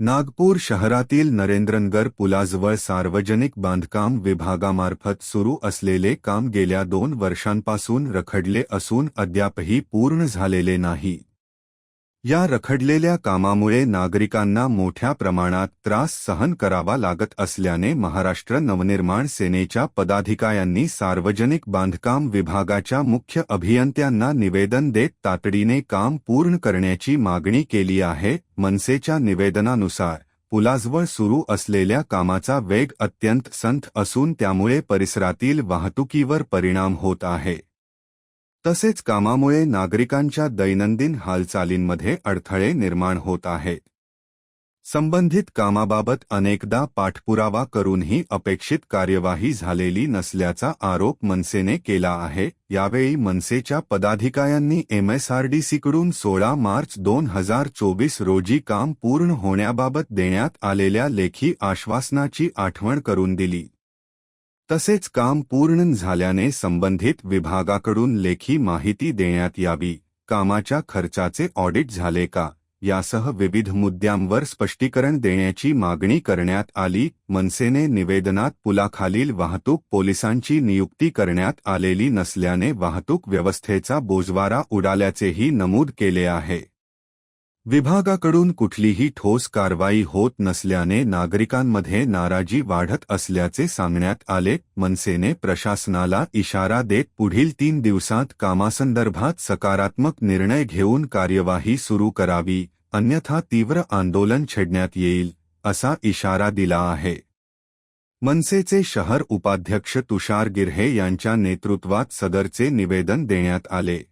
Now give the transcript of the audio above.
नागपूर शहरातील नरेंद्रनगर पुलाजवळ सार्वजनिक बांधकाम विभागामार्फत सुरू असलेले काम गेल्या 2 वर्षांपासून रखडले असून अद्यापही पूर्ण झालेले नाही। या रखडलेल्या कामामुळे नागरिकांना मोठ्या प्रमाणात त्रास सहन करावा लागत असल्याने महाराष्ट्र नवनिर्माण सेनेच्या पदाधिकाऱ्यांनी सार्वजनिक बांधकाम विभागाच्या मुख्य अभियंत्यांना निवेदन देत तातडीने काम पूर्ण करण्याची मागणी केली आहे। मनसेच्या निवेदनानुसार पुलाजवळ सुरू असलेल्या कामाचा वेग अत्यंत संथ असून त्यामुळे परिसरातील वाहतुकीवर परिणाम होत आहे। तसेच कामामुळे नागरिकांच्या दैनंदिन हालचालींमध्ये अडथळे निर्माण होत आहेत। संबंधित कामाबाबत अनेकदा पाठपुरावा करूनही अपेक्षित कार्यवाही झालेली नसल्याचा आरोप मनसेने केला आहे। यावेळी मनसेच्या पदाधिकाऱ्यांनी MSRDCकडून 16 मार्च 2024 रोजी काम पूर्ण होण्याबाबत देण्यात आलेल्या लेखी आश्वासनाची आठवण करून दिली। तसेच काम पूर्ण झाल्याने संबंधित विभागाकडून लेखी माहिती देण्यात यावी, कामाच्या खर्चाचे ऑडिट झाले का, यासह विविध मुद्द्यांवर स्पष्टीकरण देण्याची मागणी करण्यात आली। मनसेने निवेदनात पुलाखालील वाहतूक पोलिसांची नियुक्ती करण्यात आलेली नसल्याने वाहतूक व्यवस्थेचा बोजवारा उडाल्याचेही नमूद केले आहे। विभागाकडून कुठलीही ठोस कारवाई होत नसल्याने नागरिकांमध्ये नाराजी वाढत असल्याचे सांगण्यात आले। मनसेने प्रशासनाला इशारा देत पुढील 3 दिवसांत कामासंदर्भात सकारात्मक निर्णय घेऊन कार्यवाही सुरू करावी, अन्यथा तीव्र आंदोलन छेडण्यात येईल, असा इशारा दिला आहे। मनसेचे शहर उपाध्यक्ष तुषार गिर्हे यांच्या नेतृत्वात सदरचे निवेदन देण्यात आले।